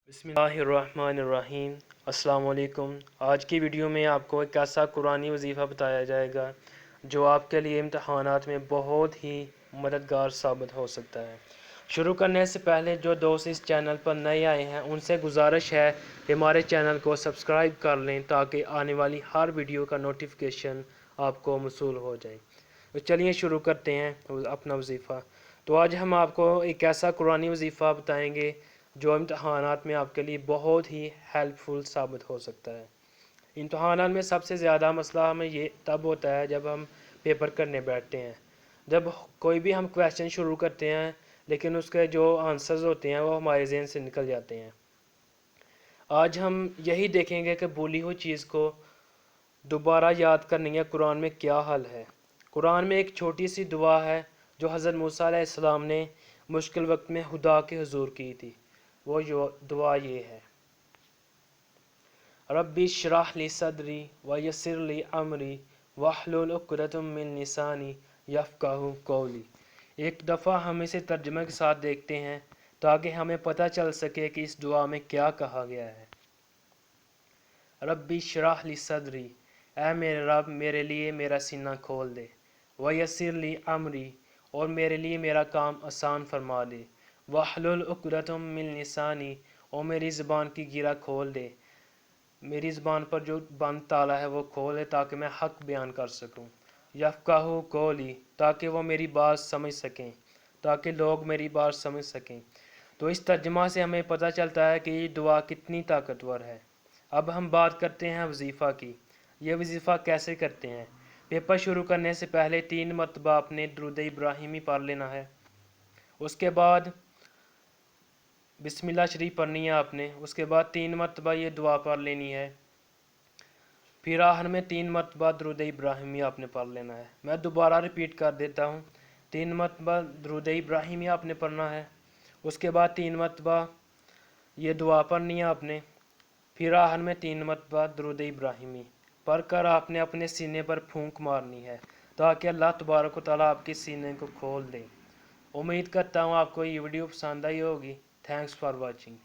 بسم اللہ الرحمن الرحیم۔ السلام علیکم۔ آج کی ویڈیو میں آپ کو ایک ایسا قرآنی وظیفہ بتایا جائے گا جو آپ کے لیے امتحانات میں بہت ہی مددگار ثابت ہو سکتا ہے۔ شروع کرنے سے پہلے جو دوست اس چینل پر نئے آئے ہیں ان سے گزارش ہے کہ ہمارے چینل کو سبسکرائب کر لیں تاکہ آنے والی ہر ویڈیو کا نوٹیفیکیشن آپ کو موصول ہو جائے۔ تو چلیے شروع کرتے ہیں اپنا وظیفہ۔ تو آج ہم آپ کو ایک ایسا قرآنی وظیفہ بتائیں گے جو امتحانات میں آپ کے لیے بہت ہی ہیلپ فل ثابت ہو سکتا ہے۔ امتحانات میں سب سے زیادہ مسئلہ ہمیں یہ تب ہوتا ہے جب ہم پیپر کرنے بیٹھتے ہیں، جب کوئی بھی ہم کویشچن شروع کرتے ہیں لیکن اس کے جو آنسرز ہوتے ہیں وہ ہمارے ذہن سے نکل جاتے ہیں۔ آج ہم یہی دیکھیں گے کہ بھولی ہوئی چیز کو دوبارہ یاد کرنے کا قرآن میں کیا حل ہے۔ قرآن میں ایک چھوٹی سی دعا ہے جو حضرت موسیٰ علیہ السلام نے مشکل وقت میں خدا کے حضور کی تھی۔ وہ دعا یہ ہے: ربی اشرح لی صدری ویسر لی امری واحلل عقدۃ من لسانی یفقہوا قولی۔ ایک دفعہ ہم اسے ترجمے کے ساتھ دیکھتے ہیں تاکہ ہمیں پتہ چل سکے کہ اس دعا میں کیا کہا گیا ہے۔ ربی اشرح لی صدری، اے میرے رب میرے لیے میرا سینہ کھول دے، ویسر لی امری، اور میرے لیے میرا کام آسان فرما دے، واحلل عقدۃ من لسانی، اور میری زبان کی گرہ کھول دے، میری زبان پر جو بند تالا ہے وہ کھول دے تاکہ میں حق بیان کر سکوں، یفقہوا قولی، تاکہ وہ میری بات سمجھ سکیں، تاکہ لوگ میری بات سمجھ سکیں۔ تو اس ترجمہ سے ہمیں پتہ چلتا ہے کہ یہ دعا کتنی طاقتور ہے۔ اب ہم بات کرتے ہیں وظیفہ کی۔ یہ وظیفہ کیسے کرتے ہیں؟ پیپر شروع کرنے سے پہلے 3 مرتبہ اپنے درود ابراہیمی پڑھ لینا ہے، اس کے بعد بسم اللہ شریف پڑھنی ہے آپ نے، اس کے بعد 3 مرتبہ یہ دعا پڑھ لینی ہے، پھر آخر میں 3 مرتبہ درود ابراہیمی آپ نے پڑھ لینا ہے۔ میں دوبارہ ریپیٹ کر دیتا ہوں، 3 مرتبہ درود ابراہیمی آپ نے پڑھنا ہے، اس کے بعد 3 مرتبہ یہ دعا پڑھنی ہے آپ نے، پھر آخر میں 3 مرتبہ درود ابراہیمی پڑھ کر آپ نے اپنے سینے پر پھونک مارنی ہے تاکہ اللہ تبارک و تعالیٰ آپ کے سینے کو کھول دے۔ امید کرتا ہوں آپ کو یہ ویڈیو پسند آئی ہوگی۔ Thanks for watching.